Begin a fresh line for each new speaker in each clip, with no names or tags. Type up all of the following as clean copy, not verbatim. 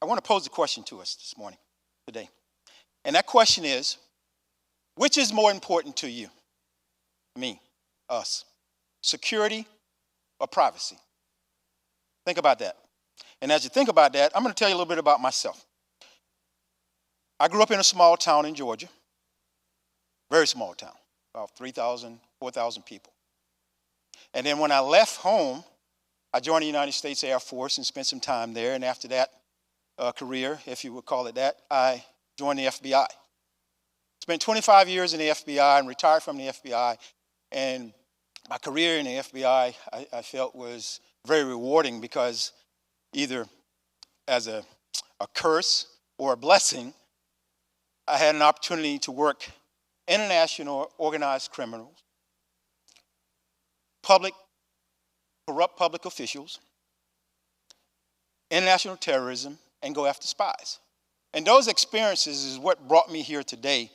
I want to pose a question to us this morning, today. And that question is, which is more important to you? Me, us. Security or privacy? Think about that. And as you think about that, I'm going to tell you a little bit about myself. I grew up in a small town in Georgia, very small town, about 3,000, 4,000 people. And then when I left home, I joined the United States Air Force and spent some time there. And after that career, if you would call it that, I joined the FBI. Spent 25 years in the FBI and retired from the FBI. And my career in the FBI, I felt was very rewarding because either as a curse or a blessing, I had an opportunity to work international organized criminals, corrupt public officials, international terrorism, and go after spies. And those experiences is what brought me here today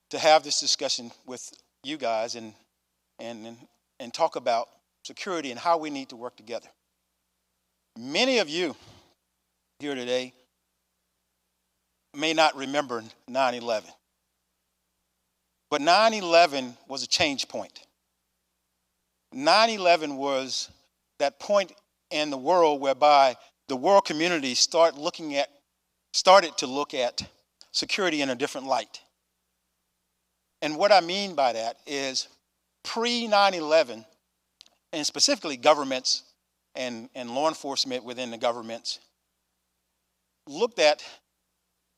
to have this discussion with you guys and talk about security and how we need to work together. Many of you here today may not remember 9/11. But 9/11 was a change point. 9/11 was that point in the world whereby the world community started to look at security in a different light. And what I mean by that is pre-9/11, and specifically governments and law enforcement within the governments, looked at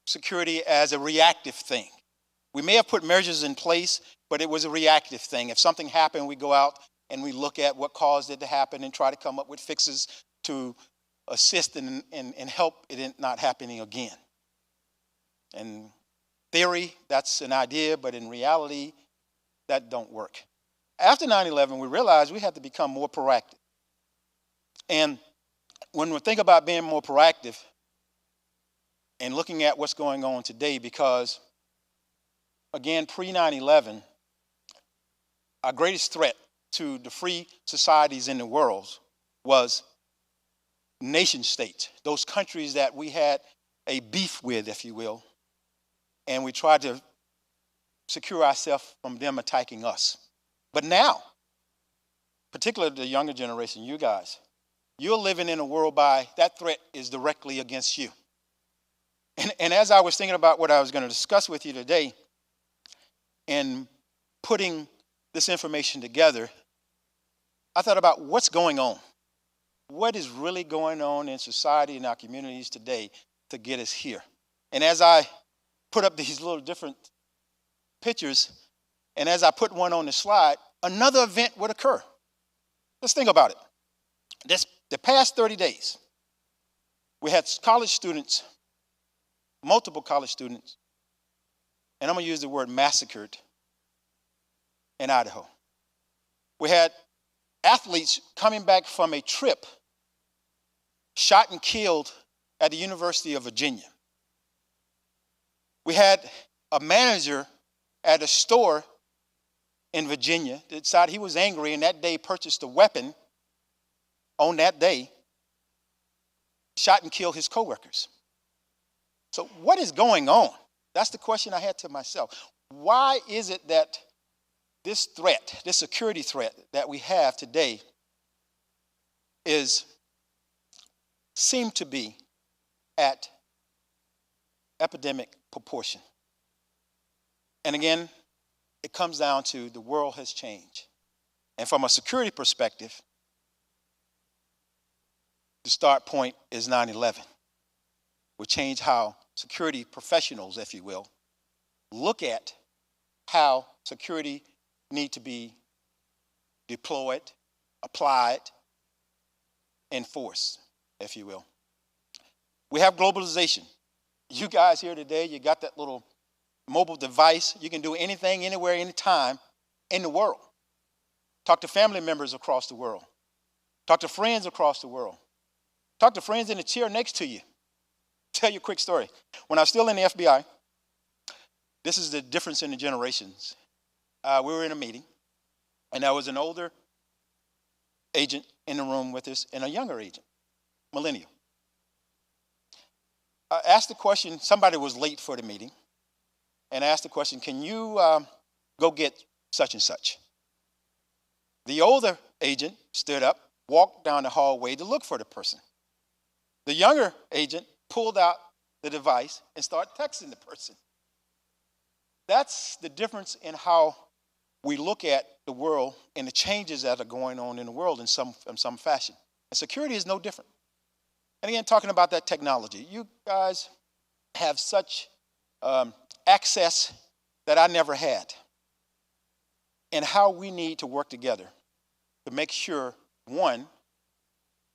security as a reactive thing. We may have put measures in place, but it was a reactive thing. If something happened, we go out and we look at what caused it to happen and try to come up with fixes to assist and help it not happening again. In theory, that's an idea, but in reality, that don't work. After 9/11, we realized we had to become more proactive. And when we think about being more proactive and looking at what's going on today, because again, pre-9/11, our greatest threat to the free societies in the world was nation states, those countries that we had a beef with, if you will, and we tried to secure ourselves from them attacking us. But now, particularly the younger generation, you guys, you're living in a world by that threat is directly against you. And as I was thinking about what I was going to discuss with you today and putting this information together, I thought about what's going on. What is really going on in society and our communities today to get us here? And as I put up these little different pictures, and as I put one on the slide, another event would occur. Let's think about it. The past 30 days, we had college students, multiple college students, and I'm going to use the word massacred in Idaho. We had athletes coming back from a trip shot and killed at the University of Virginia. We had a manager at a store in Virginia that decided he was angry and that day purchased a weapon on that day, shot and killed his coworkers. So what is going on? That's the question I had to myself. Why is it that this threat, this security threat that we have today seem to be at epidemic proportion? And again, it comes down to the world has changed. And from a security perspective, the start point is 9/11. We change how security professionals, if you will, look at how security need to be deployed, applied, enforced, if you will. We have globalization. You guys here today, you got that little mobile device. You can do anything, anywhere, anytime in the world. Talk to family members across the world. Talk to friends across the world. Talk to friends in the chair next to you. Tell you a quick story. When I was still in the FBI, this is the difference in the generations. We were in a meeting, and there was an older agent in the room with us and a younger agent, millennial. I asked the question, somebody was late for the meeting, and asked the question, can you go get such and such? The older agent stood up, walked down the hallway to look for the person. The younger agent pulled out the device and started texting the person. That's the difference in how we look at the world and the changes that are going on in the world in some fashion. And security is no different. And again, talking about that technology, you guys have such access that I never had. And how we need to work together to make sure, one,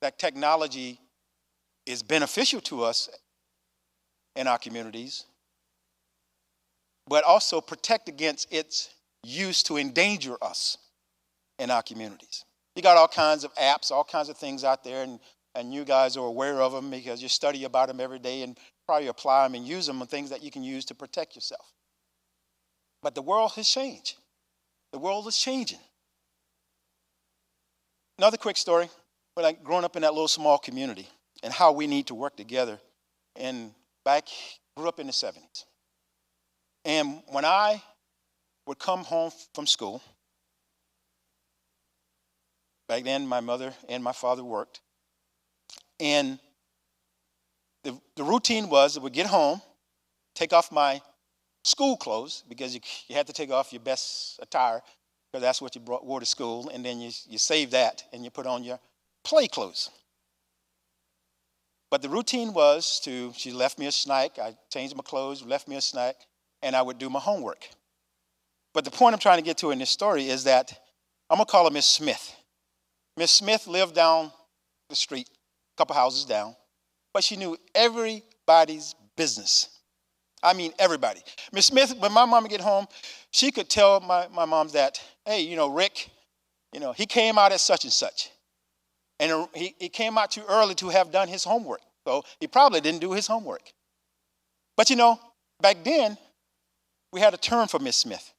that technology is beneficial to us in our communities, but also protect against its use to endanger us in our communities. You got all kinds of apps, all kinds of things out there, and you guys are aware of them because you study about them every day and probably apply them and use them on things that you can use to protect yourself. But the world has changed. The world is changing. Another quick story, when I growing up in that little small community and how we need to work together. And grew up in the 70s. And when I would come home from school, back then my mother and my father worked, and the routine was that we'd get home, take off my school clothes, because you had to take off your best attire, because that's what you wore to school, and then you save that and you put on your play clothes. But the routine was she left me a snack, I changed my clothes, left me a snack, and I would do my homework. But the point I'm trying to get to in this story is that I'm going to call her Miss Smith. Miss Smith lived down the street, a couple houses down, but she knew everybody's business. I mean, everybody. Miss Smith, when my mom would get home, she could tell my mom that, hey, Rick, he came out at such and such. And he came out too early to have done his homework. So he probably didn't do his homework. But back then, we had a term for Miss Smith,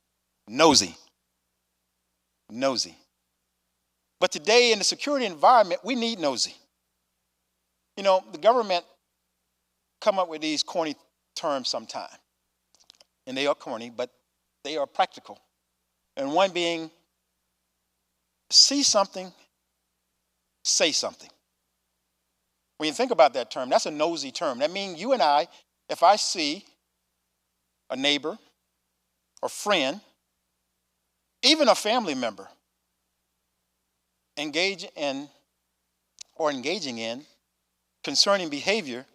nosy. Nosy. But today in the security environment, we need nosy. The government come up with these corny terms sometime. And they are corny, but they are practical. And one being, see something, say something. When you think about that term, that's a nosy term. That means you and I, if I see a neighbor, a friend, even a family member engaging in concerning behavior,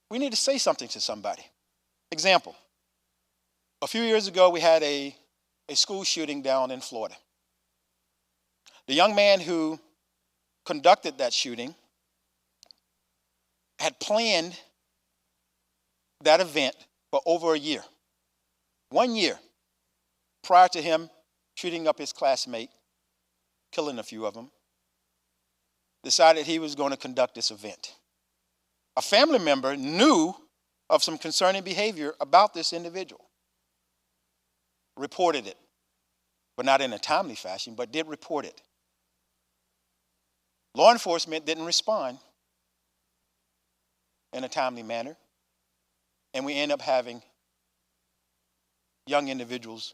we need to say something to somebody. Example, a few years ago we had a school shooting down in Florida. The young man who conducted that shooting had planned that event for over a year. 1 year prior to him shooting up his classmate, killing a few of them, decided he was going to conduct this event. A family member knew of some concerning behavior about this individual, reported it, but not in a timely fashion, but did report it. Law enforcement didn't respond in a timely manner, and we end up having young individuals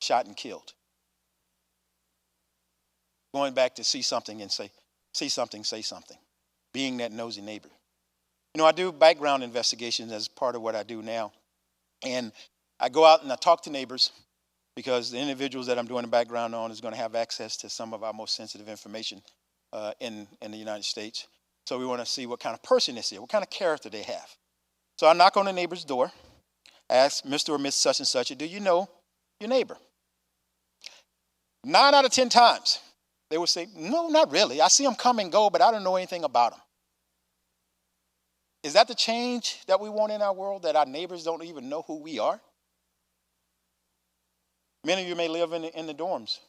shot and killed. Going back to see something and say something, being that nosy neighbor. I do background investigations as part of what I do now, and I go out and I talk to neighbors because the individuals that I'm doing the background on is going to have access to some of our most sensitive information in the United States. So we want to see what kind of person this is, what kind of character they have. So I knock on the neighbor's door, ask Mr. or Miss such and such, do you know your neighbor? 9 out of 10 times, they would say, no, not really. I see them come and go, but I don't know anything about them. Is that the change that we want in our world, that our neighbors don't even know who we are? Many of you may live in the dorms.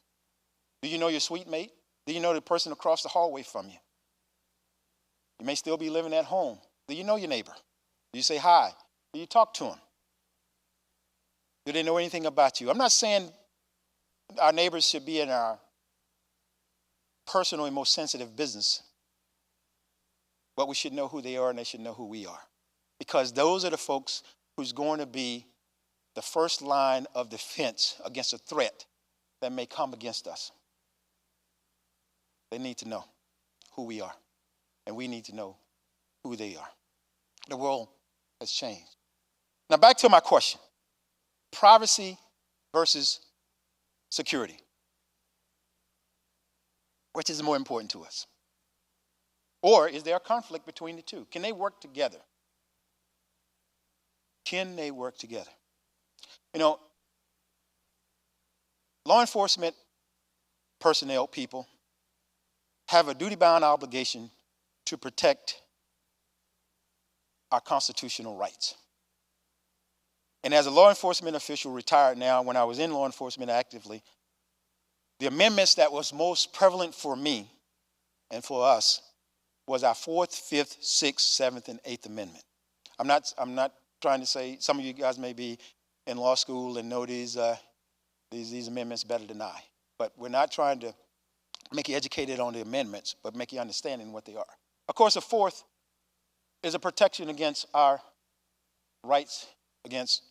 Do you know your suite mate? Do you know the person across the hallway from you? You may still be living at home. Do you know your neighbor? Do you say hi? Do you talk to them? Do they know anything about you? I'm not saying our neighbors should be in our personal and most sensitive business, but we should know who they are and they should know who we are. because those are the folks who's going to be the first line of defense against a threat that may come against us. They need to know who we are, and we need to know who they are. The world has changed. Now back to my question. Privacy versus security. Which is more important to us? Or is there a conflict between the two? Can they work together? Can they work together? You know, law enforcement personnel, people, have a duty-bound obligation to protect our constitutional rights. And as a law enforcement official, retired now, when I was in law enforcement actively, the amendments that was most prevalent for me and for us was our 4th, 5th, 6th, 7th, and 8th Amendment. I'm not trying to say, some of you guys may be in law school and know these amendments better than I. But we're not trying to make you educated on the amendments, but make you understanding what they are. Of course, the 4th is a protection against our rights against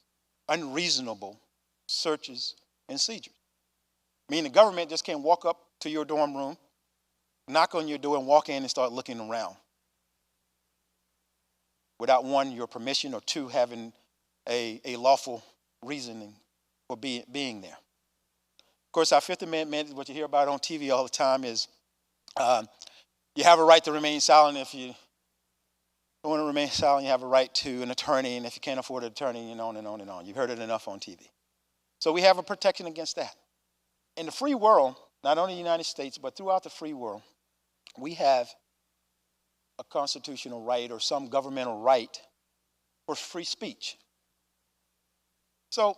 unreasonable searches and seizures. Meaning the government just can't walk up to your dorm room, knock on your door, and walk in and start looking around without, 1, your permission, or 2, having a lawful reasoning for being there. Of course, our 5th Amendment, what you hear about on TV all the time, is you have a right to remain silent. If you don't want to remain silent, you have a right to an attorney, and if you can't afford an attorney, and on and on and on. You've heard it enough on TV. So we have a protection against that. In the free world, not only the United States, but throughout the free world, we have a constitutional right or some governmental right for free speech. So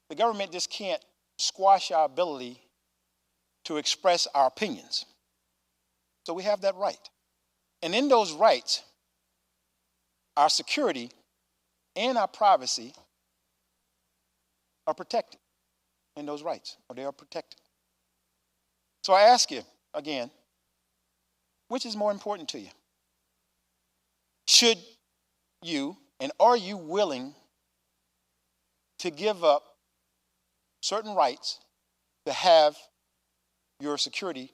the government just can't squash our ability to express our opinions. So we have that right. And in those rights, our security and our privacy are protected in those rights, or they are protected. So I ask you again, which is more important to you? Should you, and are you willing to give up certain rights to have your security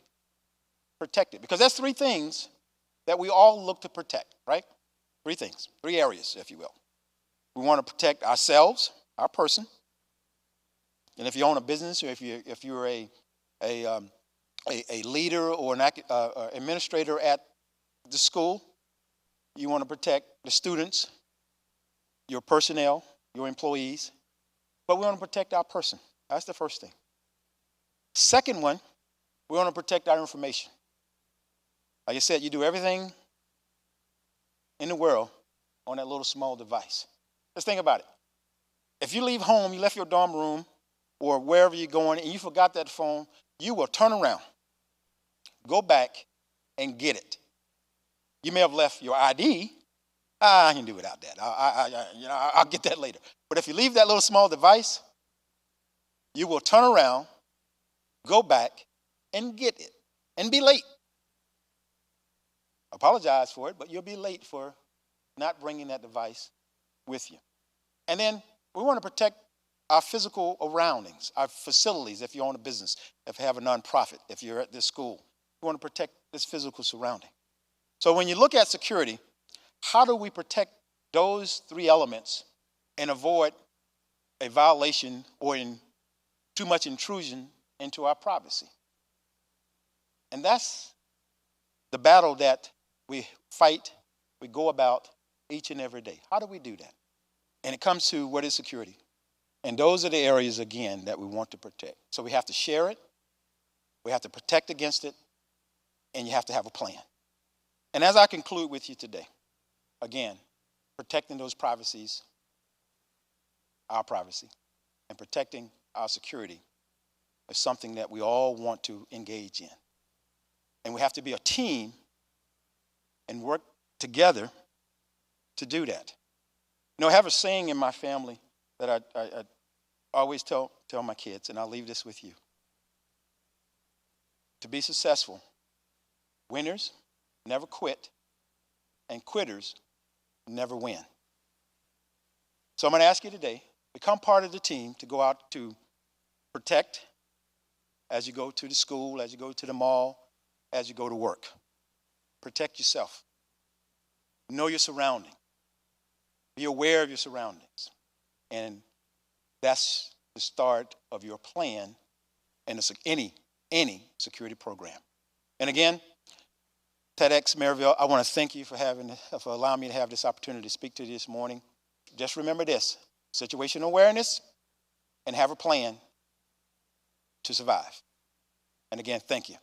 protected? Because that's 3 things that we all look to protect, right? 3 things, 3 areas, if you will. We want to protect ourselves, our person. And if you own a business, or if you're a leader or an administrator at the school, you want to protect the students, your personnel, your employees. But we want to protect our person. That's the first thing. Second one, we want to protect our information. Like I said, you do everything in the world on that little small device. Let's think about it. If you leave home, you left your dorm room or wherever you're going, and you forgot that phone, you will turn around, go back, and get it. You may have left your ID. I can do without that. I'll get that later. But if you leave that little small device, you will turn around, go back, and get it, and be late. Apologize for it, but you'll be late for not bringing that device with you. And then we want to protect our physical surroundings, our facilities, if you own a business, if you have a nonprofit, if you're at this school. We want to protect this physical surrounding. So when you look at security, how do we protect those 3 elements and avoid a violation or too much intrusion into our privacy? And that's the battle that we fight, we go about each and every day. How do we do that? And it comes to what is security. And those are the areas, again, that we want to protect. So we have to share it, we have to protect against it, and you have to have a plan. And as I conclude with you today, again, protecting those privacies, our privacy, and protecting our security is something that we all want to engage in. And we have to be a team and work together to do that. You know, I have a saying in my family that I always tell my kids, and I'll leave this with you. To be successful, winners never quit, and quitters never win. So I'm going to ask you today, become part of the team to go out to protect as you go to the school, as you go to the mall, as you go to work. Protect yourself. Know your surroundings. Be aware of your surroundings. And that's the start of your plan in any security program. And again, TEDx Maryville, I want to thank you for allowing me to have this opportunity to speak to you this morning. Just remember this: situational awareness and have a plan to survive. And again, thank you.